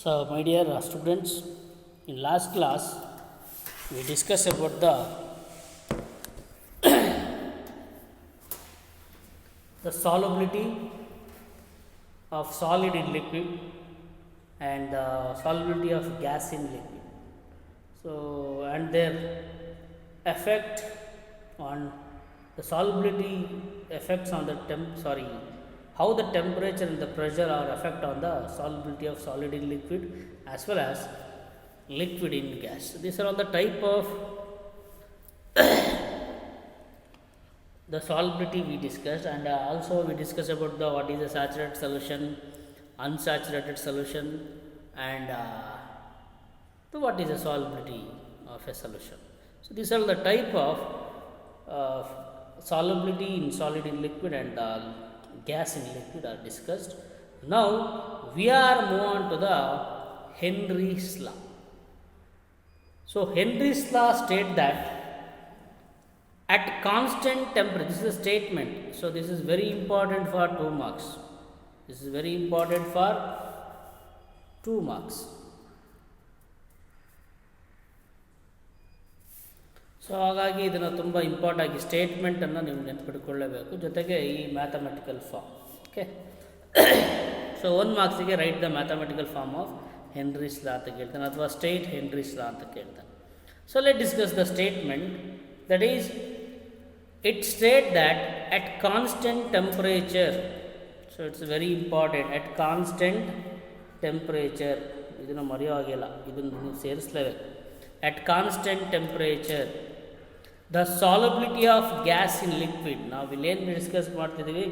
So, my dear students, in last class we discussed about the solubility of solid in liquid and the solubility of gas in liquid. So, and their effect on the solubility effects on the how the temperature and the pressure are affect on the solubility of solid in liquid as well as liquid in gas. These are all the type of the solubility we discussed, and also we discussed about the what is the saturated solution, unsaturated solution, and what is the solubility of a solution. So these are the type of solubility in solid in liquid and gas in liquid are discussed. Now we are move on to the Henry's law. So Henry's law state that at constant temperature, this is a statement, so this is very important for 2 marks. This is very important for 2 marks. So ಹಾಗಾಗಿ ಇದನ್ನು ತುಂಬ import ಆಗಿ ಸ್ಟೇಟ್ಮೆಂಟನ್ನು ನೀವು ನೆನಪಿಟ್ಕೊಳ್ಳೇಬೇಕು, ಜೊತೆಗೆ ಈ mathematical form. Okay, so 1 ಮಾರ್ಕ್ಸಿಗೆ write the mathematical form of Henry's law ಅಂತ ಕೇಳ್ತಾನೆ, ಅಥವಾ ಸ್ಟೇಟ್ ಹೆನ್ರೀಸ್ ಲಾ ಅಂತ ಕೇಳ್ತಾನೆ. So let discuss the statement. That is it state that at constant temperature, so it's very important, at constant temperature, ಇದನ್ನು ಮರೆಯೋ ಹಾಗಿಲ್ಲ, ಇದನ್ನು ನೀವು ಸೇರಿಸಲೇಬೇಕು. At constant temperature, the solubility of gas in liquid, ನಾವು ಇಲ್ಲೇನು discuss ಮಾಡ್ತಿದ್ದೀವಿ,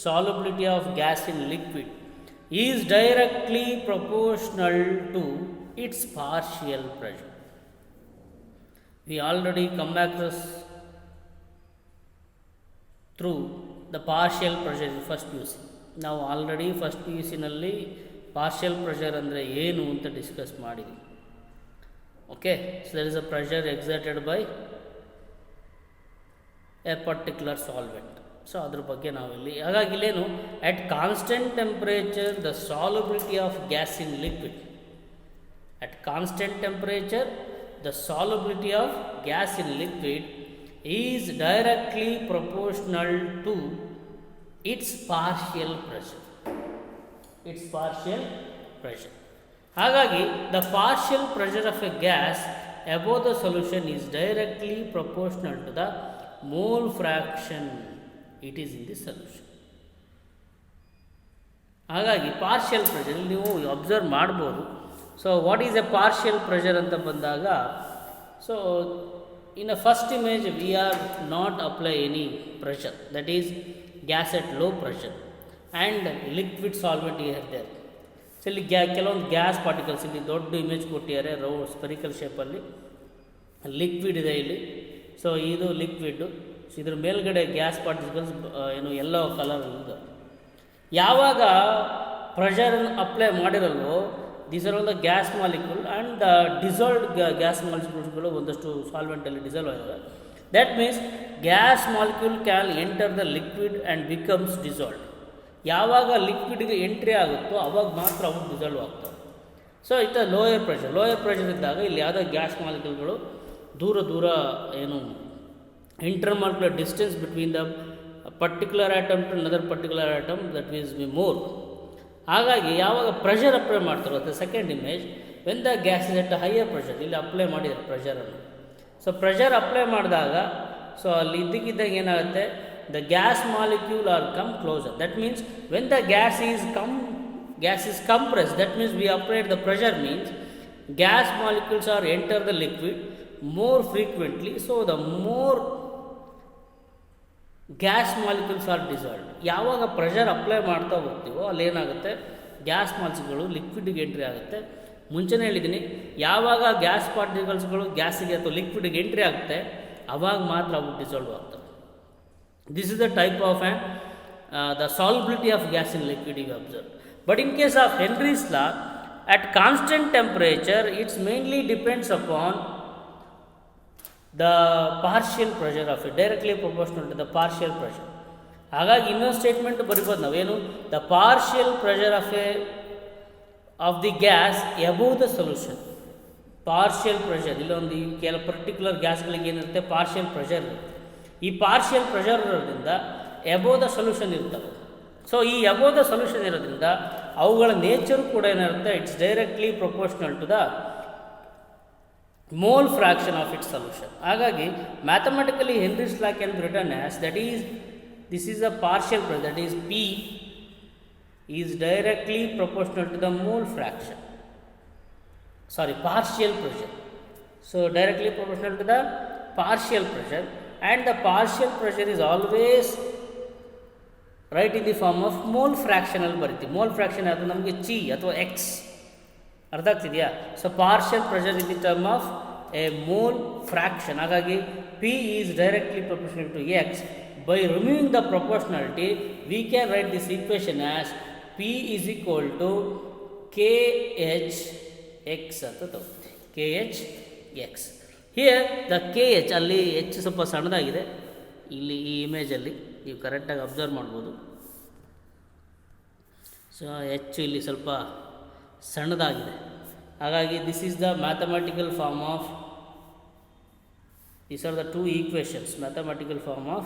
solubility of gas in liquid is directly proportional to its partial pressure. We already come back this through the partial pressure in first PUC. ನಾವು already first PUC ನಲ್ಲಿ partial pressure ಅಂದರೆ ಏನು ಅಂತ discuss ಮಾಡಿದ್ವಿ. Okay, so there is a pressure exerted by a particular solvent. So ಅದರ ಬಗ್ಗೆ ನಾವಿಲ್ಲಿ ಹಾಗಾಗಿ ಇಲ್ಲೇನು at constant temperature the solubility of gas in liquid, at constant temperature the solubility of gas in liquid is directly proportional to its partial pressure. Its partial pressure. ಹಾಗಾಗಿ the partial pressure of a gas above the solution is directly proportional to the mole fraction it is in the solution. ಹಾಗಾಗಿ partial pressure ನೀವು observe ಮಾಡ್ಬೋದು. So what is a partial pressure ಅಂತ ಬಂದಾಗ, so in a first image we are not apply any pressure, that is gas at low pressure and liquid solvent are there. So ಇಲ್ಲಿ ಕೆಲವೊಂದು gas particles, ಇಲ್ಲಿ ದೊಡ್ಡ image ಕೊಟ್ಟಿದ್ದಾರೆ round spherical ಶೇಪಲ್ಲಿ, liquid ಇದೆ ಇಲ್ಲಿ. ಸೊ ಇದು ಲಿಕ್ವಿಡ್ಡು, ಸೊ ಇದ್ರ ಮೇಲ್ಗಡೆ ಗ್ಯಾಸ್ ಪಾರ್ಟಿಕಲ್ಸ್ ಏನು ಎಲ್ಲೋ ಕಲರ್ ಇದೆ. ಯಾವಾಗ ಪ್ರೆಷರನ್ನು ಅಪ್ಲೈ ಮಾಡಿರಲ್ವೋ these are all the gas molecule and the dissolved gas ಮಾಲಿಕ್ಯೂಲ್ಸ್ಗಳು ಒಂದಷ್ಟು ಸಾಲ್ವೆಂಟಲ್ಲಿ ಡಿಸಾಲ್ವ್ ಆಗಿವೆ. That means gas molecule can enter the liquid and becomes dissolved. ಯಾವಾಗ ಲಿಕ್ವಿಡ್ಗೆ ಎಂಟ್ರಿ ಆಗುತ್ತೋ ಅವಾಗ ಮಾತ್ರ ಅವು ಡಿಸಾಲ್ವ್ ಆಗ್ತವೆ. ಸೊ ಇತ್ತ ಲೋಯರ್ ಪ್ರೆಷರ್ ಇದ್ದಾಗ ಇಲ್ಲಿ ಯಾವುದೋ ಗ್ಯಾಸ್ ಮಾಲಿಕ್ಯೂಲ್ಗಳು ದೂರ ಏನು intermolecular distance between the particular atom to another particular atom that is be more. ಹಾಗಾಗಿ ಯಾವಾಗ ಪ್ರೆಷರ್ ಅಪ್ಲೈ ಮಾಡ್ತಾರೋ ಅದು second image, when the gas is at higher pressure, ಇಲ್ಲಿ ಅಪ್ಲೈ ಮಾಡಿದ್ದಾರೆ ಪ್ರೆಷರನ್ನು. ಸೊ ಪ್ರೆಷರ್ ಅಪ್ಲೈ ಮಾಡಿದಾಗ ಸೊ ಅಲ್ಲಿ ಇದ್ದಕ್ಕಿದ್ದಂಗೆ ಏನಾಗುತ್ತೆ, the gas molecule are come closer. That means when the gas is compressed, that means we applied the pressure, means gas molecules are enter the liquid more frequently, so the more gas molecules are dissolved. ಯಾವಾಗ pressure apply ಮಾಡ್ತಾ ಹೋಗ್ತೀವೋ ಅಲ್ಲಿ ಏನಾಗುತ್ತೆ, gas ಮಾಲಿಕ್ಯೂಲ್ಗಳು ಲಿಕ್ವಿಡ್ಗೆ entry ಆಗುತ್ತೆ. ಮುಂಚೆನೇ ಹೇಳಿದ್ದೀನಿ, ಯಾವಾಗ gas ಪಾರ್ಟಿಕಲ್ಸ್ಗಳು ಗ್ಯಾಸಿಗೆ ಅಥವಾ ಲಿಕ್ವಿಡ್ಗೆ entry ಆಗುತ್ತೆ ಅವಾಗ ಮಾತ್ರ ಅವು ಡಿಸಾಲ್ವ್ ಆಗ್ತವೆ. This is the type of the solubility of gas in liquid you observe. But in case of Henry's law, at constant temperature, it mainly depends upon the partial pressure of it, directly proportional to the partial pressure. ಹಾಗಾಗಿ ಇನ್ನೊಂದು statement ಬರಿಬೋದು ನಾವೇನು, the partial pressure of a of the gas above the solution. Partial pressure, ಇಲ್ಲೊಂದು ಕೆಲವು particular ಗ್ಯಾಸ್ಗಳಿಗೆ ಏನಿರುತ್ತೆ, partial pressure ಇರುತ್ತೆ. ಈ ಪಾರ್ಷಿಯಲ್ ಪ್ರೆಷರ್ ಇರೋದ್ರಿಂದ ಎಬೋವ್ ದ ಸೊಲ್ಯೂಷನ್ ಇರ್ತವೆ. ಸೊ ಈ ಎಬೋವ್ ದ ಸೊಲ್ಯೂಷನ್ ಇರೋದ್ರಿಂದ ಅವುಗಳ ನೇಚರು ಕೂಡ ಏನಿರುತ್ತೆ, it's directly proportional to the mole fraction of its solution. ಹಾಗಾಗಿ mathematically Henry's law can be written as this is a partial pressure, that is P is directly proportional to the mole fraction, partial pressure. So directly proportional to the partial pressure, and the partial pressure is always right in the form of mole fraction ಅಲ್ಲಿ ಬರುತ್ತೆ. Mole fraction ಅದು ನಮಗೆ ಚಿ ಅಥವಾ x, ಅರ್ಥ ಆಗ್ತಿದೆಯಾ? So partial pressure in the term of a mole fraction. ಹಾಗಾಗಿ P is directly proportional to x. By removing the proportionality, we can write this equation as P is equal to KHX ಅಂತ ತಗೊಳ್ತೀವಿ, KHX. Here the KH, ಅಲ್ಲಿ H ಸ್ವಲ್ಪ ಸಣ್ಣದಾಗಿದೆ, ಇಲ್ಲಿ ಈ ಇಮೇಜಲ್ಲಿ ನೀವು ಕರೆಕ್ಟಾಗಿ observe ಮಾಡ್ಬೋದು. ಸೊ H ಇಲ್ಲಿ ಸ್ವಲ್ಪ ಸಣ್ಣದಾಗಿದೆ. ಹಾಗಾಗಿ this is the mathematical form of, these are the two equations, mathematical form of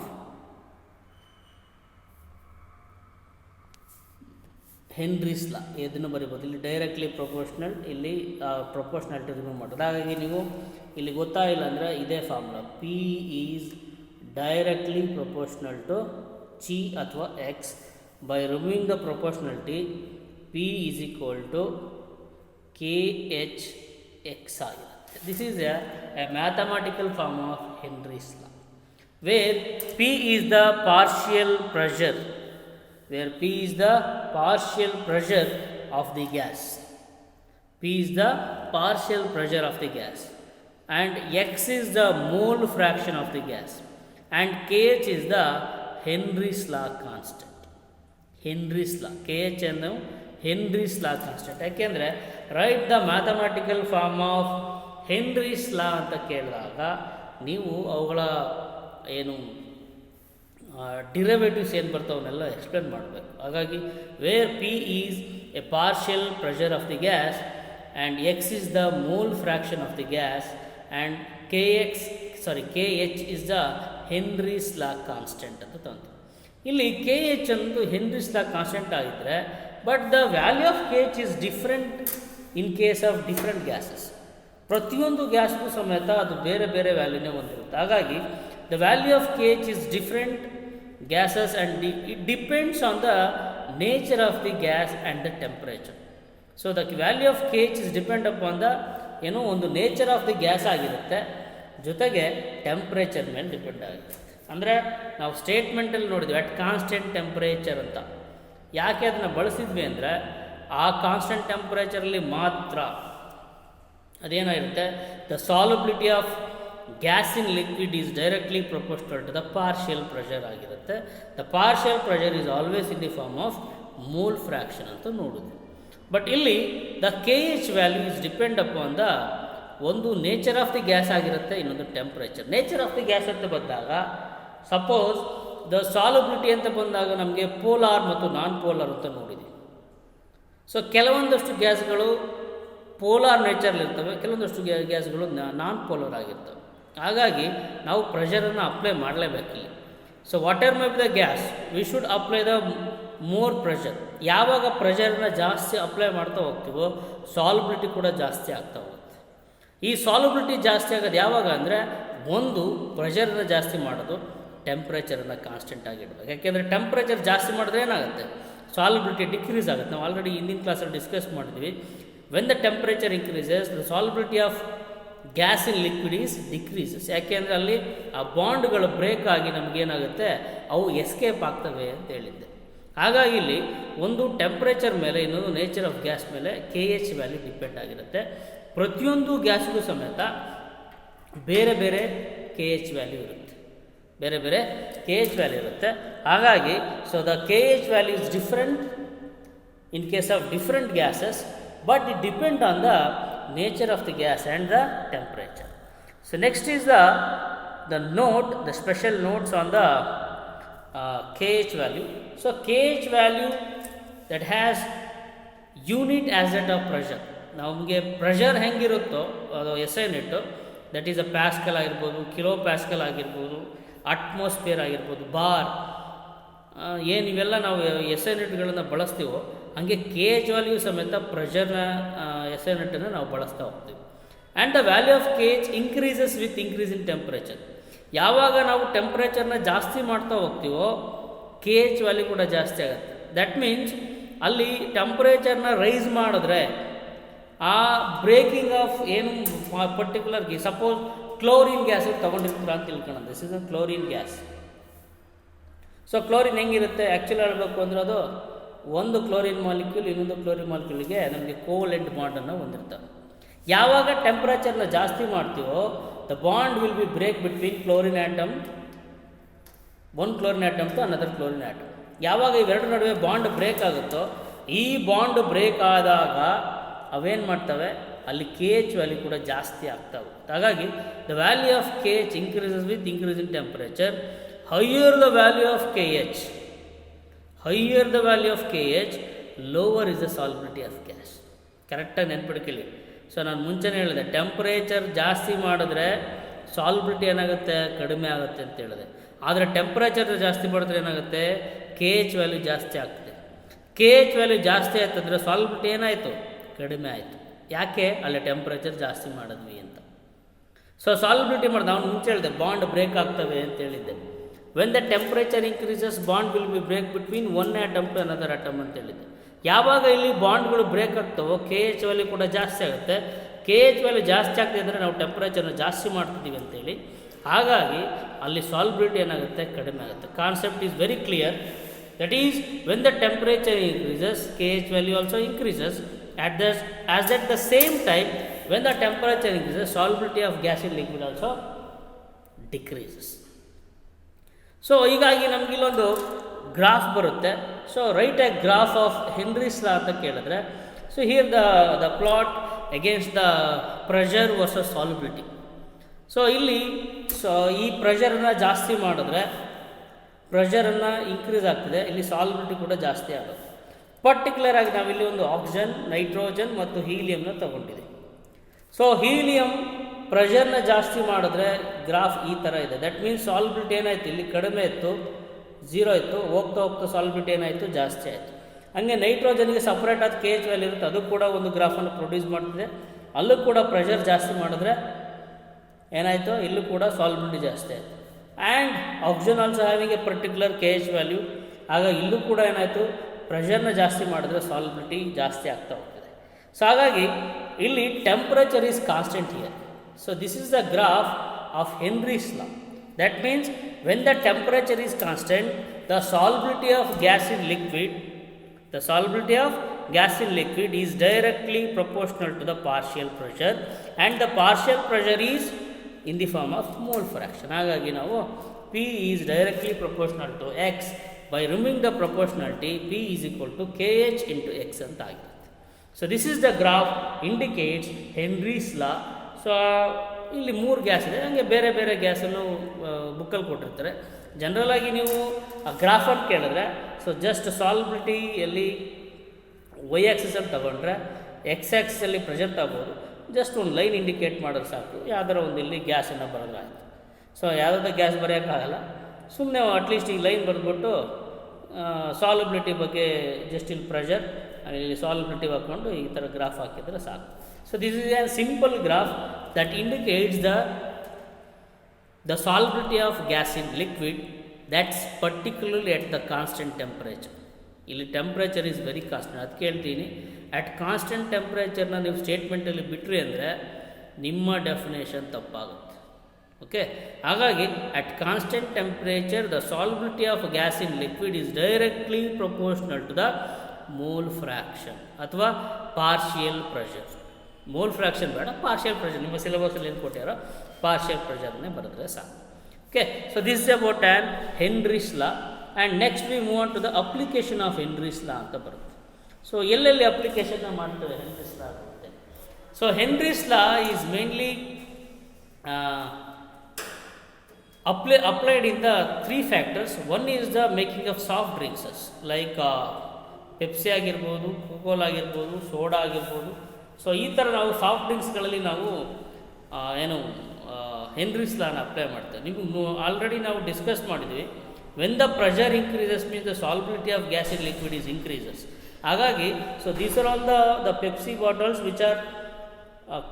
Henry's law. ಇದನ್ನು ಬರೀಬೋದು, ಇಲ್ಲಿ ಡೈರೆಕ್ಟ್ಲಿ ಪ್ರೊಪೋರ್ಷನಲ್, ಇಲ್ಲಿ ಪ್ರೊಪೋರ್ಷನಾಲಿಟಿ ರಿಮೂವ್ ಮಾಡೋದು. ಹಾಗಾಗಿ ನೀವು ಇಲ್ಲಿ ಗೊತ್ತಾಗಿಲ್ಲ ಅಂದರೆ ಇದೇ formula, P is directly proportional to chi ಅಥವಾ x. By removing the proportionality, P is equal to KHX ಆಗಿರುತ್ತೆ. This is a mathematical form of Henry's law, where P is the partial pressure, where P is the partial pressure of the gas. P is the partial pressure of the gas, and X is the mole fraction of the gas, and KH is the Henry's law constant. Henry's law, KH and Henry's law constant. ಯಾಕೆಂದರೆ write the mathematical form of Henry's law ಅಂತ ಕೇಳಿದಾಗ ನೀವು ಅವುಗಳ ಏನು derivatives ಏನು ಬರ್ತಾವನ್ನೆಲ್ಲ explain ಮಾಡಬೇಕು. ಹಾಗಾಗಿ where P is a partial pressure of the gas and x is the mole fraction of the gas and KH is the Henry's law constant ಅಂತ ತಂತು. ಇಲ್ಲಿ KH ಒಂದು ಹೆನ್ರೀಸ್ ಲಾ ಕಾನ್ಸ್ಟೆಂಟ್ ಆಗಿದ್ದರೆ, but the value of KH is different in case of different gases. ಪ್ರತಿಯೊಂದು ಗ್ಯಾಸ್ಗೂ ಸಮೇತ ಅದು ಬೇರೆ ಬೇರೆ ವ್ಯಾಲ್ಯೂನೇ ಹೊಂದಿರುತ್ತೆ. ಹಾಗಾಗಿ the value of KH is different gases and it depends on the nature of the gas and the temperature. So the value of KH is depend upon the ಒಂದು ನೇಚರ್ ಆಫ್ ದಿ ಗ್ಯಾಸ್ ಆಗಿರುತ್ತೆ, ಜೊತೆಗೆ temperature ಮೇಲೆ depend ಆಗುತ್ತೆ. ಅಂದರೆ ನಾವು ಸ್ಟೇಟ್ಮೆಂಟಲ್ಲಿ ನೋಡಿದ್ವಿ at constant temperature ಅಂತ. ಯಾಕೆ ಅದನ್ನು ಬಳಸಿದ್ವಿ ಅಂದರೆ ಆ ಕಾನ್ಸ್ಟೆಂಟ್ ಟೆಂಪ್ರೇಚರಲ್ಲಿ ಮಾತ್ರ ಅದೇನಾಗಿರುತ್ತೆ, the solubility of gas in liquid is directly proportional to the partial pressure ಆಗಿರುತ್ತೆ. The partial pressure is always in the form of mole fraction ಅಂತ ನೋಡಿದ್ವಿ. ಬಟ್ ಇಲ್ಲಿ the KH value is depend upon the ಒಂದು nature of the gas ಆಗಿರುತ್ತೆ, ಇನ್ನೊಂದು temperature. Nature of the gas ಅಂತ ಬಂದಾಗ suppose the ಸಾಲಬಿಲಿಟಿ ಅಂತ ಬಂದಾಗ ನಮಗೆ ಪೋಲಾರ್ ಮತ್ತು ನಾನ್ ಪೋಲಾರ್ ಅಂತ ನೋಡಿದ್ವಿ. ಸೊ ಕೆಲವೊಂದಷ್ಟು ಗ್ಯಾಸ್ಗಳು ಪೋಲಾರ್ ನೇಚರ್ಲಿರ್ತವೆ, ಕೆಲವೊಂದಷ್ಟು ಗ್ಯಾಸ್ಗಳು ನಾನ್ ಪೋಲಾರ್ ಆಗಿರ್ತವೆ. ಹಾಗಾಗಿ ನಾವು ಪ್ರೆಷರನ್ನು ಅಪ್ಲೈ ಮಾಡಲೇಬೇಕಿಲ್ಲ. So whatever may be the gas, we should apply the more pressure. ಯಾವಾಗ ಪ್ರೆಷರನ್ನ ಜಾಸ್ತಿ ಅಪ್ಲೈ ಮಾಡ್ತಾ ಹೋಗ್ತೀವೋ ಸಾಲಬಿಲಿಟಿ ಕೂಡ ಜಾಸ್ತಿ ಆಗ್ತಾ ಹೋಗುತ್ತೆ. ಈ ಸಾಲಬಿಲಿಟಿ ಜಾಸ್ತಿ ಆಗೋದು ಯಾವಾಗ ಅಂದರೆ, ಒಂದು ಪ್ರೆಷರನ್ನ ಜಾಸ್ತಿ ಮಾಡೋದು, ಟೆಂಪ್ರೇಚರನ್ನು ಕಾನ್ಸ್ಟೆಂಟ್ ಆಗಿಡಬೇಕು. ಯಾಕೆಂದರೆ ಟೆಂಪ್ರೇಚರ್ ಜಾಸ್ತಿ ಮಾಡಿದ್ರೆ ಏನಾಗುತ್ತೆ, ಸಾಲಬಿಲಿಟಿ ಡಿಕ್ರೀಸ್ ಆಗುತ್ತೆ. ನಾವು ಆಲ್ರೆಡಿ ಹಿಂದಿನ ಕ್ಲಾಸಲ್ಲಿ ಡಿಸ್ಕಸ್ ಮಾಡಿದ್ವಿ. When the temperature increases, the solubility of gas in liquid is decreases. ಯಾಕೆಂದರೆ ಅಲ್ಲಿ ಆ ಬಾಂಡ್ಗಳು ಬ್ರೇಕ್ ಆಗಿ ನಮಗೇನಾಗುತ್ತೆ, ಅವು ಎಸ್ಕೇಪ್ ಆಗ್ತವೆ ಅಂತ ಹೇಳಿದ್ದೆ. ಹಾಗಾಗಿ ಇಲ್ಲಿ ಒಂದು ಟೆಂಪ್ರೇಚರ್ ಮೇಲೆ, ಇನ್ನೊಂದು ನೇಚರ್ ಆಫ್ ಗ್ಯಾಸ್ ಮೇಲೆ KH ವ್ಯಾಲ್ಯೂ ಡಿಪೆಂಡ್ ಆಗಿರುತ್ತೆ. ಪ್ರತಿಯೊಂದು ಗ್ಯಾಸ್ಗೂ ಸಮೇತ ಬೇರೆ ಬೇರೆ KH ವ್ಯಾಲ್ಯೂ ಇರುತ್ತೆ, ಬೇರೆ ಬೇರೆ KH ವ್ಯಾಲ್ಯೂ ಇರುತ್ತೆ. ಹಾಗಾಗಿ so the KH value is different in case of different gases, but it depends on the nature of the gas and the temperature. So next is the note, the special notes on the KH value. So KH value that has unit asset of pressure. ನಮಗೆ pressure ಹೆಂಗಿರುತ್ತೋ ಅದು S I unit, that is a pascal ಆಗಿರ್ಬೋದು, kilo pascal ಆಗಿರ್ಬೋದು, atmosphere ಆಗಿರ್ಬೋದು, bar, ಏನು ಇವೆಲ್ಲ ನಾವು S I ನೆಟ್ಗಳನ್ನು ಬಳಸ್ತೀವೋ ಹಾಗೆ ಕೆ ಎಚ್ ವ್ಯಾಲ್ಯೂ ಸಮೇತ ಪ್ರೆಷರ್ನ ಎಸ್ ಐ ನೆಟ್ಟನ್ನು ನಾವು ಬಳಸ್ತಾ ಹೋಗ್ತೀವಿ. And the value of K H increases with increase in temperature. ಯಾವಾಗ ನಾವು ಟೆಂಪ್ರೇಚರ್ನ ಜಾಸ್ತಿ ಮಾಡ್ತಾ ಹೋಗ್ತೀವೋ ಕೆ ಎಚ್ ವ್ಯಾಲ್ಯೂ ಕೂಡ ಜಾಸ್ತಿ ಆಗುತ್ತೆ. ದಟ್ ಮೀನ್ಸ್ ಅಲ್ಲಿ ಟೆಂಪ್ರೇಚರ್ನ ರೈಸ್ ಮಾಡಿದ್ರೆ ಆ ಬ್ರೇಕಿಂಗ್ ಆಫ್ ಏನು ಪರ್ಟಿಕ್ಯುಲರ್ ಸಪೋಸ್ ಕ್ಲೋರಿನ್ ಗ್ಯಾಸ್ ತೊಗೊಂಡಿರ್ತೀರ ಅಂತ ತಿಳ್ಕೊಳ್ಳೋಣ. This is a chlorine gas. So chlorine ಹೆಂಗಿರುತ್ತೆ ಆ್ಯಕ್ಚುಲಿ ಹೇಳಬೇಕು ಅಂದರೆ ಅದು ಒಂದು ಕ್ಲೋರಿನ್ ಮಾಲಿಕ್ಯೂಲ್ ಇನ್ನೊಂದು ಕ್ಲೋರಿನ್ ಮಾಲಿಕ್ಯೂಲ್ಗೆ ನಮಗೆ ಕೋಲೆಂಟ್ ಬಾಂಡನ್ನು ಹೊಂದಿರ್ತವೆ. ಯಾವಾಗ ಟೆಂಪ್ರೇಚರ್ನ ಜಾಸ್ತಿ ಮಾಡ್ತೀವೋ the bond will be break between chlorine atom, one chlorine atom to another chlorine atom. ಯಾವಾಗ ಇವೆರಡು ನಡುವೆ ಬಾಂಡ್ ಬ್ರೇಕ್ ಆಗುತ್ತೋ ಈ ಬಾಂಡ್ ಬ್ರೇಕ್ ಆದಾಗ ಅವೇನು ಮಾಡ್ತವೆ, ಅಲ್ಲಿ ಕೆ ಎಚ್ ವ್ಯಾಲ್ಯೂ ಕೂಡ ಜಾಸ್ತಿ ಆಗ್ತವೆ. ಹಾಗಾಗಿ the value of K H increases with increase in temperature. Higher the value of K H, higher the value of K H, lower is the solubility of gas. ಕರೆಕ್ಟಾಗಿ ನೆನ್ಪಿಡ್ಕೊಳ್ಳಿ. So ನಾನು ಮುಂಚೆನೇ ಹೇಳಿದೆ, temperature ಜಾಸ್ತಿ ಮಾಡಿದ್ರೆ ಸಾಲ್ಬಿಲಿಟಿ ಏನಾಗುತ್ತೆ, ಕಡಿಮೆ ಆಗುತ್ತೆ ಅಂತ ಹೇಳಿದೆ. ಆದರೆ ಟೆಂಪ್ರೇಚರ್ ಜಾಸ್ತಿ ಮಾಡಿದ್ರೆ ಏನಾಗುತ್ತೆ, ಕೆ ಎಚ್ ವ್ಯಾಲ್ಯೂ ಜಾಸ್ತಿ ಆಗ್ತದೆ. ಕೆ ಎಚ್ ವ್ಯಾಲ್ಯೂ ಜಾಸ್ತಿ ಆಯ್ತಂದರೆ ಸಾಲ್ಬಿಲಿಟಿ ಏನಾಯಿತು, ಕಡಿಮೆ ಆಯಿತು. ಯಾಕೆ, ಅಲ್ಲಿ ಟೆಂಪ್ರೇಚರ್ ಜಾಸ್ತಿ ಮಾಡಿದ್ವಿ ಅಂತ. ಸೊ ಸಾಲ್ಬಿಲಿಟಿ ಮಾಡಿದೆ, ಅವ್ನು ಮುಂಚೆ ಹೇಳಿದೆ ಬಾಂಡ್ ಬ್ರೇಕ್ ಆಗ್ತವೆ ಅಂತ ಹೇಳಿದ್ದೆ. When the temperature increases bond will be break between one atom to another atom ಅಂತ ಹೇಳಿದ್ದೆ. ಯಾವಾಗ ಇಲ್ಲಿ ಬಾಂಡ್ಗಳು ಬ್ರೇಕ್ ಆಗ್ತವೋ ಕೆ ಎಚ್ ವ್ಯಾಲ್ಯೂ ಕೂಡ ಜಾಸ್ತಿ ಆಗುತ್ತೆ. ಕೆ ಎಚ್ ವ್ಯಾಲ್ಯೂ ಜಾಸ್ತಿ ಆಗ್ತಿದೆ ಅಂದರೆ ನಾವು ಟೆಂಪ್ರೇಚರ್ನ ಜಾಸ್ತಿ ಮಾಡ್ತಿದ್ದೀವಿ ಅಂತೇಳಿ. ಹಾಗಾಗಿ ಅಲ್ಲಿ ಸಾಲ್ಬಿಲಿಟಿ ಏನಾಗುತ್ತೆ, ಕಡಿಮೆ ಆಗುತ್ತೆ. Concept is very clear. That is when the temperature increases K H value also increases. As at the same time, when the temperature increases, solubility of gas in liquid also decreases. So ಹೀಗಾಗಿ ನಮ್ಗೆ ಇಲ್ಲೊಂದು graph ಬರುತ್ತೆ. So write a graph of Henry's law ಅಂತ ಕೇಳಿದ್ರೆ, so here the plot against the pressure versus solubility. So ಇಲ್ಲಿ ಈ ಪ್ರೆಷರನ್ನು ಜಾಸ್ತಿ ಮಾಡಿದ್ರೆ ಪ್ರೆಷರನ್ನು ಇನ್ಕ್ರೀಸ್ ಆಗ್ತದೆ, ಇಲ್ಲಿ ಸಾಲ್ಯುಬಿಲಿಟಿ ಕೂಡ ಜಾಸ್ತಿ ಆಗುತ್ತೆ. ಪರ್ಟಿಕ್ಯುಲರ್ ಆಗಿ ನಾವಿಲ್ಲಿ ಒಂದು ಆಕ್ಸಿಜನ್, ನೈಟ್ರೋಜನ್ ಮತ್ತು ಹೀಲಿಯಂನ ತಗೊಂಡಿದೆ. ಸೊ ಹೀಲಿಯಂ ಪ್ರೆಷರ್ನ ಜಾಸ್ತಿ ಮಾಡಿದ್ರೆ ಗ್ರಾಫ್ ಈ ಥರ ಇದೆ. ದಟ್ ಮೀನ್ಸ್ ಸಾಲ್ಯುಬಿಲಿಟಿ ಏನಾಯಿತು, ಇಲ್ಲಿ ಕಡಿಮೆ ಇತ್ತು, 0 ಇತ್ತು, ಹೋಗ್ತಾ ಹೋಗ್ತಾ ಸಾಲ್ಯುಬಿಲಿಟಿ ಏನಾಯಿತು, ಜಾಸ್ತಿ ಆಯಿತು. ಹಾಗೆ ನೈಟ್ರೋಜನ್ಗೆ ಸಪ್ರೇಟ್ ಆದ ಕೆ ಎಚ್ ವ್ಯಾಲ್ಯೂ ಇರುತ್ತೆ, ಅದು ಕೂಡ ಒಂದು ಗ್ರಾಫನ್ನು ಪ್ರೊಡ್ಯೂಸ್ ಮಾಡ್ತಿದೆ. ಅಲ್ಲೂ ಕೂಡ ಪ್ರೆಷರ್ ಜಾಸ್ತಿ ಮಾಡಿದ್ರೆ ಏನಾಯಿತು, ಇಲ್ಲೂ ಕೂಡ ಸಾಲ್ಯುಬಿಲಿಟಿ ಜಾಸ್ತಿ ಆಯಿತು. And oxygen also having A particular K H value. ಆಗ ಇಲ್ಲೂ ಕೂಡ ಏನಾಯಿತು, ಪ್ರೆಷರ್ನ ಜಾಸ್ತಿ ಮಾಡಿದ್ರೆ ಸಾಲ್ಯುಬಿಲಿಟಿ ಜಾಸ್ತಿ ಆಗ್ತಾ ಹೋಗ್ತದೆ. ಸೊ ಹಾಗಾಗಿ ಇಲ್ಲಿ temperature is constant here. So this is the graph of Henry's law. That means when the temperature is constant, the solubility of gas in liquid, the solubility of gas in liquid is directly proportional to the partial pressure, and the partial pressure is in the form of mole fraction. ಹಾಗಾಗಿ ನಾವು P is directly proportional to X. By removing the proportionality, P is equal to KH into X ಅಂತ ಆಗಿರುತ್ತೆ. So this is the graph indicates Henry's law. So ಇಲ್ಲಿ 3 gas ಇದೆ, ಹಾಗೆ ಬೇರೆ ಬೇರೆ ಗ್ಯಾಸನ್ನು ಬುಕ್ಕಲ್ಲಿ ಕೊಟ್ಟಿರ್ತಾರೆ. ಜನರಲ್ ಆಗಿ ನೀವು ಆ ಗ್ರಾಫನ್ನು ಕೇಳಿದ್ರೆ, ಸೊ ಜಸ್ಟ್ ಸಾಲ್ಯುಬಿಲಿಟಿಯಲ್ಲಿ ವೈ ಆಕ್ಸಿಸಲ್ಲಿ ತಗೊಂಡ್ರೆ ಎಕ್ಸ್ ಆಕ್ಸಿಸಲ್ಲಿ ಪ್ರೆಷರ್ ತಗೋಬೋದು. ಜಸ್ಟ್ ಒಂದು ಲೈನ್ ಇಂಡಿಕೇಟ್ ಮಾಡೋದು ಸಾಕು, ಯಾವ್ದಾರ ಒಂದು ಇಲ್ಲಿ ಗ್ಯಾಸನ್ನು ಬರೋದಾಯಿತು. ಸೊ ಯಾವುದಾದ್ರು ಗ್ಯಾಸ್ ಬರೆಯೋಕ್ಕಾಗಲ್ಲ, ಸುಮ್ಮನೆ ಅಟ್ಲೀಸ್ಟ್ ಈ ಲೈನ್ ಬರೆದ್ಬಿಟ್ಟು ಸಾಲ್ಯುಬಿಲಿಟಿ ಬಗ್ಗೆ ಜಸ್ಟ್ ಇಲ್ಲಿ ಪ್ರೆಷರ್, ಇಲ್ಲಿ ಸಾಲ್ಯುಬಿಲಿಟಿ ಹಾಕ್ಕೊಂಡು ಈ ಥರ ಗ್ರಾಫ್ ಹಾಕಿದರೆ ಸಾಕು. So this is A simple graph that indicates the solubility of gas in liquid, that's particularly at the constant temperature. ಇಲ್ಲಿ ಟೆಂಪ್ರೇಚರ್ ಈಸ್ ವೆರಿ ಕಾನ್ಸ್ಟೆಂಟ್. ಅದಕ್ಕೆ ಹೇಳ್ತೀನಿ, ಅಟ್ ಕಾನ್ಸ್ಟೆಂಟ್ ಟೆಂಪ್ರೇಚರ್ನ ನೀವು ಸ್ಟೇಟ್ಮೆಂಟಲ್ಲಿ ಬಿಟ್ರಿ ಅಂದರೆ ನಿಮ್ಮ ಡೆಫಿನೇಷನ್ ತಪ್ಪಾಗುತ್ತೆ. ಓಕೆ, ಹಾಗಾಗಿ at constant temperature the solubility of gas in liquid is directly proportional to the mole fraction ಅಥವಾ ಪಾರ್ಷಿಯಲ್ ಪ್ರೆಷರ್. ಮೋಲ್ ಫ್ರ್ಯಾಕ್ಷನ್ ಬೇಡ, ಪಾರ್ಷಿಯಲ್ ಪ್ರೆಷರ್ ನಿಮ್ಮ ಸಿಲೆಬಸಲ್ಲಿ ಏನು ಕೊಟ್ಟಾರೋ ಪಾರ್ಷಿಯಲ್ ಪ್ರೆಷರ್ನೇ ಬರೆದ್ರೆ ಸಾಕು. Okay, so this is about an Henry's law. And next we move on to the application of Henry's law ಅಂತ ಬರುತ್ತೆ. ಸೊ ಎಲ್ಲೆಲ್ಲಿ ಅಪ್ಲಿಕೇಶನ್ನ ಮಾಡ್ತೇವೆ ಹೆನ್ರೀಸ್ ಲಾ ಆಗುತ್ತೆ. So Henry's law is mainly applied in the 3 factors. One is the making of soft drinks like Pepsi ಆಗಿರ್ಬೋದು, ಕೋಕೋಲಾ ಆಗಿರ್ಬೋದು, soda ಆಗಿರ್ಬೋದು. So ಈ ಥರ ನಾವು ಸಾಫ್ಟ್ ಡ್ರಿಂಕ್ಸ್ಗಳಲ್ಲಿ ನಾವು ಏನು ಹೆನ್ರೀಸ್ ಲಾನ ಅಪ್ಲೈ ಮಾಡ್ತೇವೆ. ನಿಮಗೆ ಆಲ್ರೆಡಿ ನಾವು ಡಿಸ್ಕಸ್ ಮಾಡಿದ್ವಿ, when the pressure increases means the solubility of gas in liquid is increases. ಹಾಗಾಗಿ so these are all the Pepsi bottles which are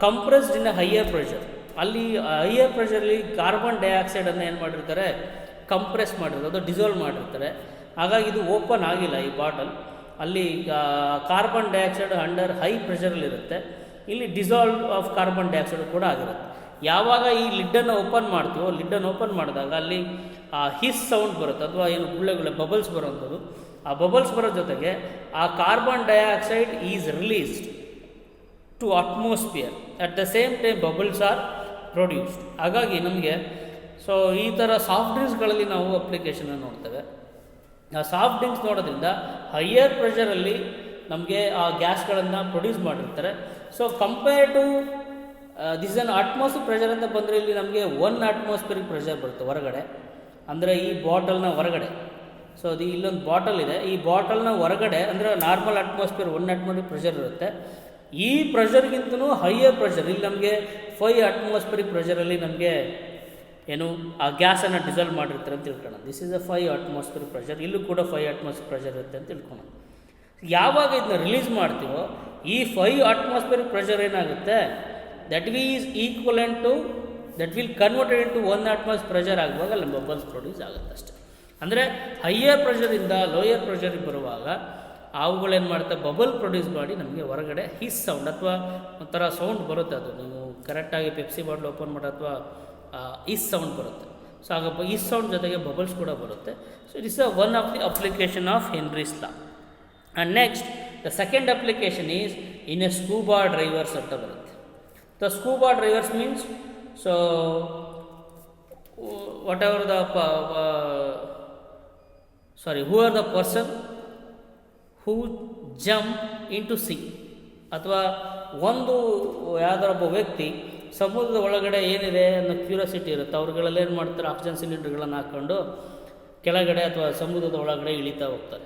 compressed in a higher pressure. ಅಲ್ಲಿ higher ಪ್ರೆಷರ್ಲಿ carbon ಡೈಆಕ್ಸೈಡನ್ನು ಏನು ಮಾಡಿರ್ತಾರೆ, compress ಮಾಡಿರ್ತಾರೆ, ಅದು dissolve ಮಾಡಿರ್ತಾರೆ. ಹಾಗಾಗಿ ಇದು ಓಪನ್ ಆಗಿಲ್ಲ ಈ ಬಾಟಲ್. ಅಲ್ಲಿ ಕಾರ್ಬನ್ ಡೈಆಕ್ಸೈಡ್ ಅಂಡರ್ ಹೈ ಪ್ರೆಷರಲ್ಲಿರುತ್ತೆ, ಇಲ್ಲಿ ಡಿಸಾಲ್ವ್ ಆಫ್ ಕಾರ್ಬನ್ ಡೈಆಕ್ಸೈಡ್ ಕೂಡ ಆಗಿರುತ್ತೆ. ಯಾವಾಗ ಈ ಲಿಡ್ಡನ್ನು ಓಪನ್ ಮಾಡ್ತೀವೋ, ಲಿಡ್ಡನ್ನು ಓಪನ್ ಮಾಡಿದಾಗ ಅಲ್ಲಿ ಹಿಸ್ ಸೌಂಡ್ ಬರುತ್ತೆ, ಅಥವಾ ಏನು ಗುಳ್ಳೆ ಬಬಲ್ಸ್ ಬರೋಂಥದ್ದು. ಆ ಬಬಲ್ಸ್ ಬರೋ ಜೊತೆಗೆ ಆ carbon dioxide is released to atmosphere, at the same time bubbles are produced. ಹಾಗಾಗಿ ನಮಗೆ ಸೊ ಈ ಥರ ಸಾಫ್ಟ್ ಡ್ರಿಂಕ್ಸ್ಗಳಲ್ಲಿ ನಾವು ಅಪ್ಲಿಕೇಶನ್ನ ನೋಡ್ತೇವೆ. ಆ ಸಾಫ್ಟ್ ಡ್ರಿಂಕ್ಸ್ ನೋಡೋದ್ರಿಂದ ಹೈಯರ್ ಪ್ರೆಷರಲ್ಲಿ ನಮಗೆ ಆ ಗ್ಯಾಸ್ಗಳನ್ನು ಪ್ರೊಡ್ಯೂಸ್ ಮಾಡಿರ್ತಾರೆ. So compare to this one atmosphere pressure ಅಂತ ಬಂದರೆ ಇಲ್ಲಿ ನಮಗೆ 1 ಅಟ್ಮಾಸ್ಫಿಯರಿಕ್ ಪ್ರೆಷರ್ ಬರುತ್ತೆ ಹೊರಗಡೆ, ಅಂದರೆ ಈ ಬಾಟಲ್ನ ಹೊರಗಡೆ. ಸೊ ಅದು ಇಲ್ಲೊಂದು ಬಾಟಲ್ ಇದೆ, ಈ ಬಾಟಲ್ನ ಹೊರಗಡೆ ಅಂದರೆ ನಾರ್ಮಲ್ ಅಟ್ಮಾಸ್ಫಿಯರ್ 1 ಅಟ್ಮಾಸ್ಫಿಯರ್ ಪ್ರೆಷರ್ ಇರುತ್ತೆ. ಈ ಪ್ರೆಷರ್ಗಿಂತಲೂ ಹೈಯರ್ ಪ್ರೆಷರ್ ಇಲ್ಲಿ ನಮಗೆ 5 ಅಟ್ಮಾಸ್ಫಿಯರಿಕ್ ಪ್ರೆಷರಲ್ಲಿ ನಮಗೆ ಏನು ಆ ಗ್ಯಾಸನ್ನು ಡಿಸಾಲ್ವ್ ಮಾಡಿರ್ತಾರೆ ಅಂತ ತಿಳ್ಕೊಳ್ಳೋಣ. This is a 5 atmosphere pressure, ಇಲ್ಲೂ ಕೂಡ 5 ಅಟ್ಮಾಸ್ಫಿಯರ್ ಪ್ರೆಷರ್ ಇರುತ್ತೆ ಅಂತ ತಿಳ್ಕೊಳ್ಳೋಣ. ಯಾವಾಗ ಇದನ್ನ ರಿಲೀಸ್ ಮಾಡ್ತೀವೋ ಈ 5 ಅಟ್ಮಾಸ್ಫಿಯರ್ ಪ್ರೆಷರ್ ಏನಾಗುತ್ತೆ, that is equivalent to that will converted into 1 atmosphere pressure ಆಗುವಾಗ ಅಲ್ಲಿ ಬಬಲ್ಸ್ ಪ್ರೊಡ್ಯೂಸ್ ಆಗುತ್ತೆ ಅಷ್ಟೇ. ಅಂದರೆ ಹೈಯರ್ ಪ್ರೆಷರಿಂದ ಲೋಯರ್ ಪ್ರೆಷರಿಗೆ ಬರುವಾಗ ಅವುಗಳೇನು ಮಾಡ್ತವೆ, ಬಬಲ್ ಪ್ರೊಡ್ಯೂಸ್ ಮಾಡಿ ನಮಗೆ ಹೊರಗಡೆ ಹಿಸ್ ಸೌಂಡ್ ಅಥವಾ ಒಂಥರ ಸೌಂಡ್ ಬರುತ್ತೆ. ಅದು ನೀವು ಕರೆಕ್ಟಾಗಿ ಪೆಪ್ಸಿ ಬಾಟ್ಲ್ ಓಪನ್ ಮಾಡೋ ಅಥವಾ ಈಸ್ ಸೌಂಡ್ ಬರುತ್ತೆ. ಸೊ ಆಗ ಈ ಸೌಂಡ್ ಜೊತೆಗೆ ಬಬಲ್ಸ್ ಕೂಡ ಬರುತ್ತೆ. So it is one of the application of Henry's law. And next the second application is in a scuba drivers ಅಂತ ಬರುತ್ತೆ. The scuba drivers means so whatever the who are the person who jump in to sea, ಅಥವಾ ಒಂದು ಯಾವುದೋ ಒಬ್ಬ ವ್ಯಕ್ತಿ ಸಮುದ್ರದ ಒಳಗಡೆ ಏನಿದೆ ಅನ್ನೋ ಕ್ಯೂರಿಯಾಸಿಟಿ ಇರುತ್ತೆ, ಅವ್ರುಗಳೆಲ್ಲ ಏನು ಮಾಡ್ತಾರೆ, ಆಕ್ಸಿಜನ್ ಸಿಲಿಂಡರ್ಗಳನ್ನು ಹಾಕ್ಕೊಂಡು ಕೆಳಗಡೆ ಅಥವಾ ಸಮುದ್ರದ ಒಳಗಡೆ ಇಳಿತಾ ಹೋಗ್ತಾರೆ.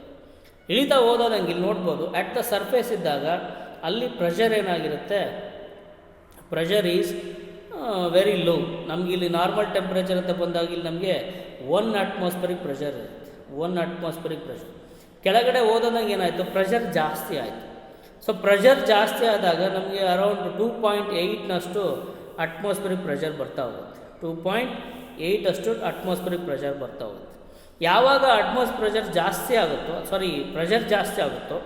ಇಳಿತಾ ಹೋದಂಗೆ ಇಲ್ಲಿ ನೋಡ್ಬೋದು, ಅಟ್ ದ ಸರ್ಫೇಸ್ ಇದ್ದಾಗ ಅಲ್ಲಿ ಪ್ರೆಷರ್ ಏನಾಗಿರುತ್ತೆ, ಪ್ರೆಷರ್ ಈಸ್ ವೆರಿ ಲೋ. ನಮಗೆ ಇಲ್ಲಿ ನಾರ್ಮಲ್ ಟೆಂಪ್ರೇಚರ್ ಅಂತ ಬಂದಾಗ ಇಲ್ಲಿ ನಮಗೆ 1 ಅಟ್ಮಾಸ್ಫಿಯರಿಕ್ ಪ್ರೆಷರ್ ಇರುತ್ತೆ, 1 ಅಟ್ಮಾಸ್ಫಿಯರಿಕ್ ಪ್ರೆಷರ್. ಕೆಳಗಡೆ ಹೋದಂಗೆ ಏನಾಯಿತು, ಪ್ರೆಷರ್ ಜಾಸ್ತಿ ಆಯಿತು. ಸೊ ಪ್ರೆಷರ್ ಜಾಸ್ತಿ ಆದಾಗ ನಮಗೆ ಅರೌಂಡ್ 2.8ನಷ್ಟು ಅಟ್ಮಾಸ್ಫಿಯರಿಕ್ ಪ್ರೆಷರ್ ಬರ್ತಾ ಹೋಗುತ್ತೆ, 2.8 ಅಷ್ಟು ಅಟ್ಮಾಸ್ಫಿಯರಿಕ್ ಪ್ರೆಷರ್ ಬರ್ತಾ ಹೋಗುತ್ತೆ. ಯಾವಾಗ ಪ್ರೆಷರ್ ಜಾಸ್ತಿ ಆಗುತ್ತೋ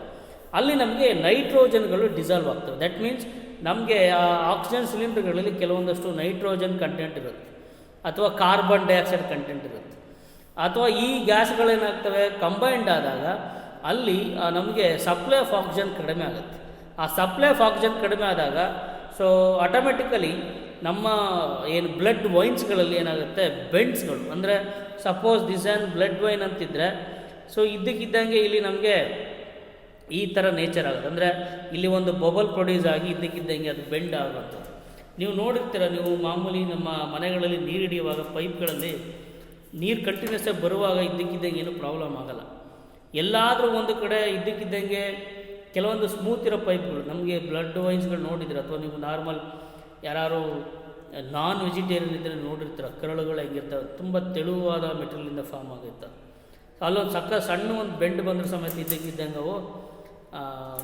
ಅಲ್ಲಿ ನಮಗೆ ನೈಟ್ರೋಜನ್ಗಳು ಡಿಸಾಲ್ವ್ ಆಗ್ತವೆ. ದಟ್ ಮೀನ್ಸ್ ನಮಗೆ ಆ ಆಕ್ಸಿಜನ್ ಸಿಲಿಂಡರ್ಗಳಲ್ಲಿ ಕೆಲವೊಂದಷ್ಟು ನೈಟ್ರೋಜನ್ ಕಂಟೆಂಟ್ ಇರುತ್ತೆ, ಅಥವಾ ಕಾರ್ಬನ್ ಡೈಆಕ್ಸೈಡ್ ಕಂಟೆಂಟ್ ಇರುತ್ತೆ, ಅಥವಾ ಈ ಗ್ಯಾಸ್ಗಳೇನಾಗ್ತವೆ ಕಂಬೈಂಡ್ ಆದಾಗ ಅಲ್ಲಿ ನಮಗೆ ಸಪ್ಲೈ ಆಫ್ ಆಕ್ಸಿಜನ್ ಕಡಿಮೆ ಆಗುತ್ತೆ. ಆ ಸಪ್ಲೈ ಆಫ್ ಆಕ್ಸಿಜನ್ ಕಡಿಮೆ ಆದಾಗ ಸೊ ಆಟೋಮೆಟಿಕಲಿ ನಮ್ಮ ಏನು ಬ್ಲಡ್ ವೈನ್ಸ್ಗಳಲ್ಲಿ ಏನಾಗುತ್ತೆ, ಬೆಂಡ್ಸ್ಗಳು, ಅಂದರೆ suppose this and blood vein ಅಂತಿದ್ರೆ ಸೊ ಇದ್ದಕ್ಕಿದ್ದಂಗೆ ಇಲ್ಲಿ ನಮಗೆ ಈ ಥರ ನೇಚರ್ ಆಗುತ್ತೆ. ಅಂದರೆ ಇಲ್ಲಿ ಒಂದು ಬಬಲ್ ಪ್ರೊಡ್ಯೂಸ್ ಆಗಿ ಇದ್ದಕ್ಕಿದ್ದಂಗೆ ಅದು ಬೆಂಡ್ ಆಗುವಂಥದ್ದು ನೀವು ನೋಡಿರ್ತೀರ. ನೀವು ಮಾಮೂಲಿ ನಮ್ಮ ಮನೆಗಳಲ್ಲಿ ನೀರು ಹಿಡಿಯುವಾಗ ಪೈಪ್ಗಳಲ್ಲಿ ನೀರು ಕಂಟಿನ್ಯೂಸ್ ಆಗಿ ಬರುವಾಗ ಇದ್ದಕ್ಕಿದ್ದಂಗೆ ಏನೂ ಪ್ರಾಬ್ಲಮ್ ಆಗೋಲ್ಲ. ಎಲ್ಲಾದರೂ ಒಂದು ಕಡೆ ಇದ್ದಕ್ಕಿದ್ದಂಗೆ ಕೆಲವೊಂದು ಸ್ಮೂತ್ ಇರೋ ಪೈಪ್ಗಳು, ನಮಗೆ ಬ್ಲಡ್ ವೈನ್ಸ್ಗಳು ನೋಡಿದ್ರೆ, ಅಥವಾ ನೀವು ನಾರ್ಮಲ್ ಯಾರು ನಾನ್ ವೆಜಿಟೇರಿಯನ್ ಇದ್ದರೆ ನೋಡಿರ್ತೀರ, ಕರಳುಗಳು ಹೆಂಗಿರ್ತವೆ, ತುಂಬ ತೆಳುವಾದ ಮೆಟೀರಿಯಲಿಂದ ಫಾರ್ಮ್ ಆಗಿರ್ತವೆ. ಅಲ್ಲೊಂದು ಸಣ್ಣ ಒಂದು ಬೆಂಡ್ ಬಂದರೂ ಸಮೇತ ಇದ್ದಕ್ಕಿದ್ದಂಗೆ ಅವು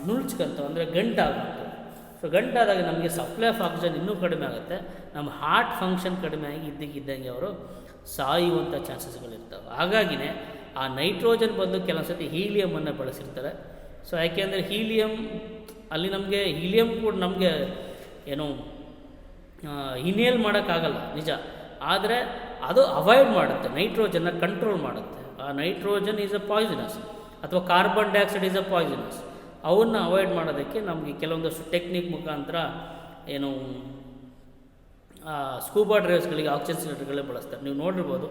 ನುಳ್ಚ್ಕೊಂತವೆ, ಅಂದರೆ ಗಂಟಾಗುತ್ತವೆ. ಸೊ ಗಂಟಾದಾಗ ನಮಗೆ ಸಪ್ಲೈ ಆಫ್ ಆಕ್ಸಿಜನ್ ಇನ್ನೂ ಕಡಿಮೆ ಆಗುತ್ತೆ, ನಮ್ಮ ಹಾರ್ಟ್ ಫಂಕ್ಷನ್ ಕಡಿಮೆ ಆಗಿ ಇದ್ದಕ್ಕಿದ್ದಂಗೆ ಅವರು ಸಾಯುವಂಥ ಚಾನ್ಸಸ್ಗಳಿರ್ತವೆ. ಹಾಗಾಗಿನೇ ಆ ನೈಟ್ರೋಜನ್ ಬಂದು ಕೆಲವೊಂದು ಸತಿ ಹೀಲಿಯಮನ್ನು ಬಳಸಿರ್ತಾರೆ. ಸೊ ಯಾಕೆಂದರೆ ಹೀಲಿಯಮ್ ಅಲ್ಲಿ ನಮಗೆ ಹೀಲಿಯಮ್ ಕೂಡ ನಮಗೆ ಏನು ಇನ್ಹೇಲ್ ಮಾಡೋಕ್ಕಾಗಲ್ಲ ನಿಜ, ಆದರೆ ಅದು ಅವಾಯ್ಡ್ ಮಾಡುತ್ತೆ, ನೈಟ್ರೋಜನ್ನ ಕಂಟ್ರೋಲ್ ಮಾಡುತ್ತೆ. ಆ ನೈಟ್ರೋಜನ್ ಈಸ್ ಅ ಪಾಯ್ಸನಸ್, ಅಥವಾ carbon dioxide is a poisonous. ಅವನ್ನ ಅವಾಯ್ಡ್ ಮಾಡೋದಕ್ಕೆ ನಮಗೆ ಕೆಲವೊಂದಷ್ಟು ಟೆಕ್ನಿಕ್ ಮುಖಾಂತರ ಏನು ಸ್ಕೂಬಾ ಡ್ರೈವರ್ಸ್ಗಳಿಗೆ ಆಕ್ಸಿಜನ್ ಸಿಲಿಂಡರ್ಗಳೇ ಬಳಸ್ತಾರೆ. ನೀವು ನೋಡಿರ್ಬೋದು,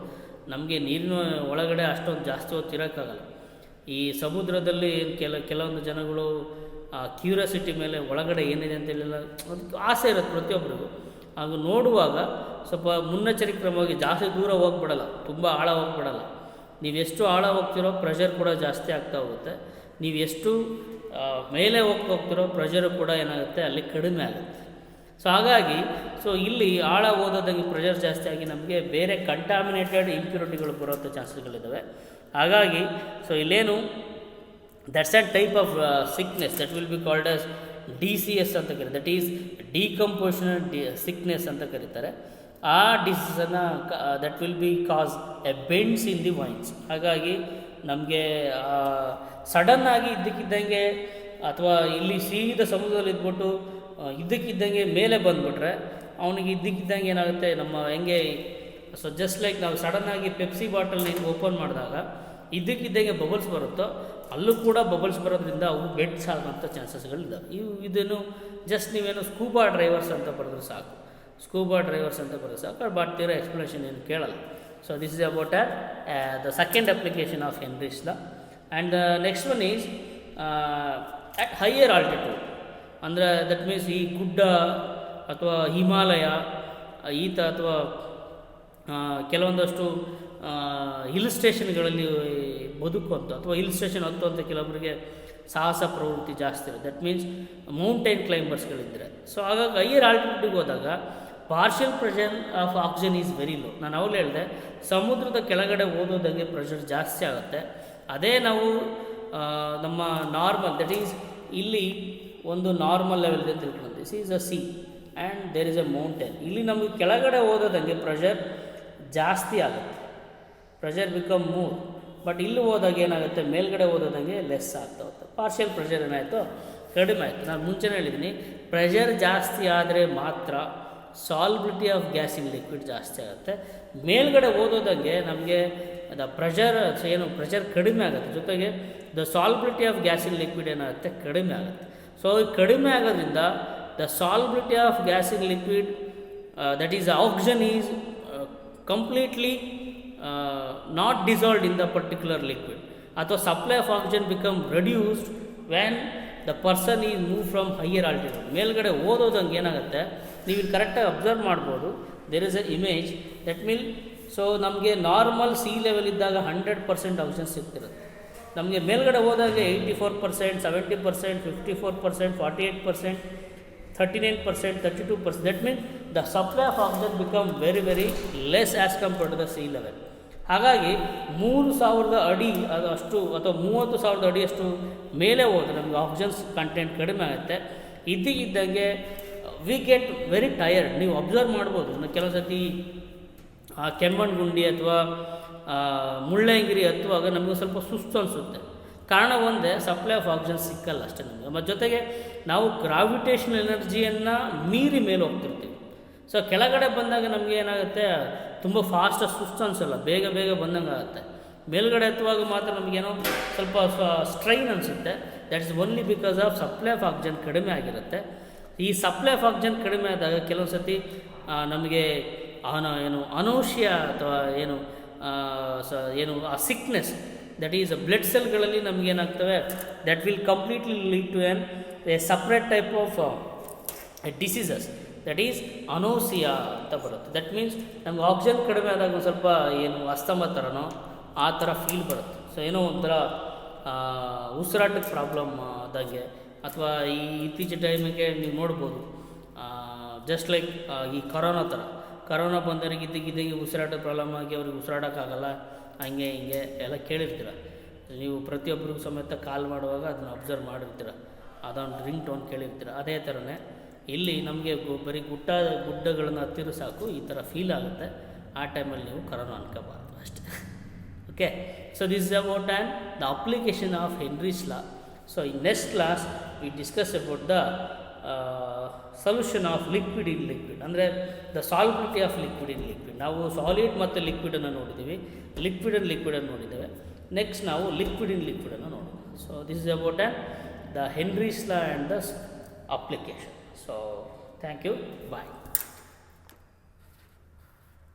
ನಮಗೆ ನೀರಿನ ಒಳಗಡೆ ಅಷ್ಟೊಂದು ಜಾಸ್ತಿ ಹೊತ್ತು ಇರೋಕ್ಕಾಗಲ್ಲ. ಈ ಸಮುದ್ರದಲ್ಲಿ ಕೆಲವೊಂದು ಜನಗಳು ಕ್ಯೂರಿಯಾಸಿಟಿ ಮೇಲೆ ಒಳಗಡೆ ಏನಿದೆ ಅಂತೇಳಿಲ್ಲ, ಅದಕ್ಕೆ ಆಸೆ ಇರುತ್ತೆ ಪ್ರತಿಯೊಬ್ಬರಿಗೂ. ಹಾಗೂ ನೋಡುವಾಗ ಸ್ವಲ್ಪ ಮುನ್ನೆಚ್ಚರಿಕೆ ಕ್ರಮವಾಗಿ ಜಾಸ್ತಿ ದೂರ ಹೋಗ್ಬಿಡಲ್ಲ, ತುಂಬ ಆಳ ಹೋಗ್ಬಿಡಲ್ಲ. ನೀವೆಷ್ಟು ಆಳ ಹೋಗ್ತಿರೋ ಪ್ರೆಷರ್ ಕೂಡ ಜಾಸ್ತಿ ಆಗ್ತಾ ಹೋಗುತ್ತೆ. ನೀವು ಎಷ್ಟು ಮೇಲೆ ಹೋಗ್ತಿರೋ ಪ್ರೆಷರು ಕೂಡ ಏನಾಗುತ್ತೆ ಅಲ್ಲಿ ಕಡಿಮೆ ಆಗುತ್ತೆ. ಸೊ ಹಾಗಾಗಿ ಸೊ ಇಲ್ಲಿ ಆಳ ಓದೋದಂಗೆ ಪ್ರೆಷರ್ ಜಾಸ್ತಿ ಆಗಿ ನಮಗೆ ಬೇರೆ ಕಂಟಾಮಿನೇಟೆಡ್ ಇಂಪ್ಯೂರಿಟಿಗಳು ಬರೋಂಥ ಚಾನ್ಸಸ್ಗಳಿದ್ದಾವೆ. ಹಾಗಾಗಿ ಸೊ ಇಲ್ಲೇನು that's and type of sickness that will be called as DCS ಅಂತ ಕರೀತಾರೆ, ದಟ್ ಈಸ್ ಡಿಕಂಪೋಷನಲ್ ಸಿಕ್ನೆಸ್ ಅಂತ ಕರೀತಾರೆ. ಆ ಡಿಸೀಸನ್ನು that will be cause a bends in the veins. ಹಾಗಾಗಿ ನಮಗೆ ಸಡನ್ನಾಗಿ ಇದ್ದಕ್ಕಿದ್ದಂಗೆ ಅಥವಾ ಇಲ್ಲಿ ಸೀದ ಸಮುದ್ರದಲ್ಲಿ ಇದ್ಬಿಟ್ಟು ಇದ್ದಕ್ಕಿದ್ದಂಗೆ ಮೇಲೆ ಬಂದುಬಿಟ್ರೆ ಅವನಿಗೆ ಇದ್ದಕ್ಕಿದ್ದಂಗೆ ಏನಾಗುತ್ತೆ, ನಮ್ಮ ಹೆಂಗೆ ಸೊ ಜಸ್ಟ್ ಲೈಕ್ ನಾವು ಸಡನ್ನಾಗಿ ಪೆಪ್ಸಿ ಬಾಟಲ್ನ ಹಿಂಗೆ ಓಪನ್ ಮಾಡಿದಾಗ ಇದ್ದಕ್ಕಿದ್ದಂಗೆ ಬಬಲ್ಸ್ ಬರುತ್ತೋ ಅಲ್ಲೂ ಕೂಡ ಬಬಲ್ಸ್ ಬರೋದ್ರಿಂದ ಅವು ಬೆಡ್ಸ್ ಆಗೋಂಥ ಚಾನ್ಸಸ್ಗಳಿದ್ದಾವೆ. ಇದನ್ನು ಜಸ್ಟ್ ನೀವೇನು ಸ್ಕೂಬಾ ಡ್ರೈವರ್ಸ್ ಅಂತ ಬರೆದ್ರೆ ಸಾಕು, ಸ್ಕೂಬಾ ಡ್ರೈವರ್ಸ್ ಅಂತ ಬರೆದ್ರೆ ಸಾಕು, ಬಟ್ ತೀರಾ ಎಕ್ಸ್ಪ್ಲನೇಷನ್ ಏನು ಕೇಳಲ್ಲ. So this is about the second application of Henry's law. And the next one is at higher altitude, ಅಂದರೆ ದಟ್ ಮೀನ್ಸ್ ಈ ಗುಡ್ಡ ಅಥವಾ ಹಿಮಾಲಯ ಈತ ಅಥವಾ ಕೆಲವೊಂದಷ್ಟು ಹಿಲ್ ಸ್ಟೇಷನ್ಗಳಲ್ಲಿ ಬದುಕುವಂಥ ಅಥವಾ ಹಿಲ್ ಸ್ಟೇಷನ್ ಹತ್ತುವಂಥ ಕೆಲವೊಬ್ಬರಿಗೆ ಸಾಹಸ ಪ್ರವೃತ್ತಿ ಜಾಸ್ತಿ ಇರುತ್ತೆ. ದಟ್ ಮೀನ್ಸ್ ಮೌಂಟೇನ್ ಕ್ಲೈಂಬರ್ಸ್ಗಳಿದ್ದರೆ. ಸೊ ಹಾಗಾಗಿ ಹೈಯರ್ ಆಲ್ಟಿಟ್ಯೂಡ್ಗೆ ಹೋದಾಗ partial pressure of oxygen is very low. ನಾನು ಅವಾಗಲೇ ಹೇಳಿದೆ ಸಮುದ್ರದ ಕೆಳಗಡೆ ಓದೋದಂಗೆ ಪ್ರೆಷರ್ ಜಾಸ್ತಿ ಆಗುತ್ತೆ. ಅದೇ ನಾವು ನಮ್ಮ ನಾರ್ಮಲ್ ದಟ್ ಈಸ್ ಇಲ್ಲಿ ಒಂದು ನಾರ್ಮಲ್ ಲೆವೆಲ್ ಅಂತ ತಿಳ್ಕೊಳ್ಳೋದು, this is a sea and there is a mountain. ಇಲ್ಲಿ ನಮಗೆ ಕೆಳಗಡೆ ಓದೋದಂಗೆ ಪ್ರೆಷರ್ ಜಾಸ್ತಿ ಆಗುತ್ತೆ, ಪ್ರೆಷರ್ ಬಿಕಮ್ ಮೂರ್. ಬಟ್ ಇಲ್ಲಿ ಹೋದಾಗ ಏನಾಗುತ್ತೆ, ಮೇಲ್ಗಡೆ ಓದೋದಂಗೆ ಲೆಸ್ ಆಗ್ತಾ ಹೋಗುತ್ತೆ. ಪಾರ್ಷಿಯಲ್ ಪ್ರೆಷರ್ ಏನಾಯಿತು, ಕಡಿಮೆ ಆಯಿತು. ನಾನು ಮುಂಚೆನೇ ಹೇಳಿದ್ದೀನಿ, ಪ್ರೆಷರ್ ಜಾಸ್ತಿ ಆದರೆ ಮಾತ್ರ ಸಾಲ್ಬಿಲಿಟಿ ಆಫ್ ಗ್ಯಾಸ್ ಇನ್ ಲಿಕ್ವಿಡ್ ಜಾಸ್ತಿ ಆಗುತ್ತೆ. ಮೇಲ್ಗಡೆ ಓದೋದಂಗೆ ನಮಗೆ ದ ಪ್ರೆಷರ್ ಪ್ರೆಷರ್ ಕಡಿಮೆ ಆಗುತ್ತೆ, ಜೊತೆಗೆ the solubility of gas in liquid ಏನಾಗುತ್ತೆ, ಕಡಿಮೆ ಆಗುತ್ತೆ. ಸೊ ಕಡಿಮೆ ಆಗೋದ್ರಿಂದ the solubility of gas in liquid that is oxygen is completely not dissolved in the particular liquid, ಅಥವಾ supply of oxygen become reduced when the person is move from higher altitude. ಮೇಲ್ಗಡೆ ಓದೋದಂಗೆ ಏನಾಗುತ್ತೆ, ನೀವು ಇಲ್ಲಿ ಕರೆಕ್ಟಾಗಿ observe ಮಾಡ್ಬೋದು, there is a image that mean. So ನಮಗೆ normal sea level ಇದ್ದಾಗ 100% ಆಕ್ಸಿಜನ್ ಸಿಗ್ತಿರುತ್ತೆ. ನಮಗೆ ಮೇಲ್ಗಡೆ ಹೋದಾಗ 84%, 70%, 54%, 48%, 39%, 32%. That means the supply of oxygen become very very less as compared to the sea level. ಹಾಗಾಗಿ 3000 ಅಡಿ ಅದು ಅಷ್ಟು ಅಥವಾ 30,000 ಅಡಿಯಷ್ಟು ಮೇಲೆ ಹೋದರೆ ನಮಗೆ ಆಕ್ಸಿಜನ್ ಕಂಟೆಂಟ್ ಕಡಿಮೆ ಆಗುತ್ತೆ. ಇದ್ದಕ್ಕಿದ್ದಂಗೆ ವಿ ಗೆಟ್ ವೆರಿ ಟಯರ್ಡ್. ನೀವು ಅಬ್ಸರ್ವ್ ಮಾಡ್ಬೋದು, ಕೆಲವು ಸತಿ ಕೆಮ್ಮಣ್ಣುಗುಂಡಿ ಅಥವಾ ಮುಳ್ಳಯ್ಯನಗಿರಿ ಹತ್ತುವಾಗ ನಮಗೆ ಸ್ವಲ್ಪ ಸುಸ್ತು ಅನಿಸುತ್ತೆ. ಕಾರಣ ಒಂದೇ, ಸಪ್ಲೈ ಆಫ್ ಆಕ್ಸಿಜನ್ ಸಿಕ್ಕಲ್ಲ ಅಷ್ಟೇ ನಮಗೆ. ಮತ್ತು ಜೊತೆಗೆ ನಾವು ಗ್ರಾವಿಟೇಷನಲ್ ಎನರ್ಜಿಯನ್ನು ಮೀರಿ ಮೇಲೆ ಹೋಗ್ತಿರ್ತೀವಿ. ಸೊ ಕೆಳಗಡೆ ಬಂದಾಗ ನಮಗೆ ಏನಾಗುತ್ತೆ, ತುಂಬ ಫಾಸ್ಟಾಗಿ ಸುಸ್ತು ಅನಿಸಲ್ಲ, ಬೇಗ ಬೇಗ ಬಂದಂಗೆ ಆಗುತ್ತೆ. ಮೇಲ್ಗಡೆ ಹತ್ತುವಾಗ ಮಾತ್ರ ನಮಗೇನೋ ಸ್ವಲ್ಪ ಸ್ಟ್ರೈನ್ ಅನಿಸುತ್ತೆ. That is only because of supply of oxygen ಕಡಿಮೆ ಆಗಿರುತ್ತೆ. ಈ ಸಪ್ಲೈ ಆಫ್ ಆಕ್ಸಿಜನ್ ಕಡಿಮೆ ಆದಾಗ ಕೆಲವೊಂದು ಸತಿ ನಮಗೆ ಅನೌಷ್ಯ ಅಥವಾ ಆ ಸಿಕ್ನೆಸ್ ದಟ್ ಈಸ್ ಬ್ಲಡ್ ಸೆಲ್ಗಳಲ್ಲಿ ನಮಗೇನಾಗ್ತವೆ, that will completely lead to a separate type of diseases that is anoxia ಅಂತ ಬರುತ್ತೆ. ದಟ್ ಮೀನ್ಸ್ ನಮ್ಗೆ ಆಕ್ಸಿಜನ್ ಕಡಿಮೆ ಆದಾಗ ಒಂದು ಸ್ವಲ್ಪ ಅಸ್ತಮ ಥರನೋ ಆ ಥರ ಫೀಲ್ ಬರುತ್ತೆ. ಸೊ ಒಂಥರ ಉಸಿರಾಟಕ್ಕೆ ಪ್ರಾಬ್ಲಮ್ ಆದಂಗೆ, ಅಥವಾ ಈ ಇತ್ತೀಚಿನ ಟೈಮಿಗೆ ನೀವು ನೋಡ್ಬೋದು, ಜಸ್ಟ್ ಲೈಕ್ ಈ ಕರೋನಾ ಬಂದವರಿಗೆ ಇದ್ದಕ್ಕಿದ್ದಂಗೆ ಉಸಿರಾಟ ಪ್ರಾಬ್ಲಮ್ ಆಗಿ ಅವ್ರಿಗೆ ಉಸಿರಾಡೋಕ್ಕಾಗಲ್ಲ, ಹಂಗೆ ಹಿಂಗೆ ಎಲ್ಲ ಕೇಳಿರ್ತೀರ ನೀವು. ಪ್ರತಿಯೊಬ್ಬರಿಗೂ ಸಮೇತ ಕಾಲ್ ಮಾಡುವಾಗ ಅದನ್ನು ಅಬ್ಸರ್ವ್ ಮಾಡಿರ್ತೀರ, ಅದೊಂದು ರಿಂಗ್ ಟೋನ್ ಕೇಳಿರ್ತೀರ. ಅದೇ ಥರನೇ ಇಲ್ಲಿ ನಮಗೆ ಬರೀ ಗುಡ್ಡಗಳನ್ನು ಹತ್ತಿರ ಸಾಕು ಈ ಥರ ಫೀಲ್ ಆಗುತ್ತೆ. ಆ ಟೈಮಲ್ಲಿ ನೀವು ಕರೋನಾ ಅನ್ಕೋಬಾರ್ದು ಅಷ್ಟೇ. Okay, so this is about the application of Henry's law. So in next class we discuss about the solution of liquid in liquid, ಅಂದರೆ the solubility of liquid in liquid. ನಾವು solid ಮತ್ತು ಲಿಕ್ವಿಡನ್ನು ನೋಡಿದ್ದೀವಿ, liquid and ಲಿಕ್ವಿಡನ್ನು ನೋಡಿದ್ದೇವೆ. Next ನಾವು liquid in ಲಿಕ್ವಿಡನ್ನು ನೋಡೋಣ. So this is about the Henry's law and the application. So thank you, bye.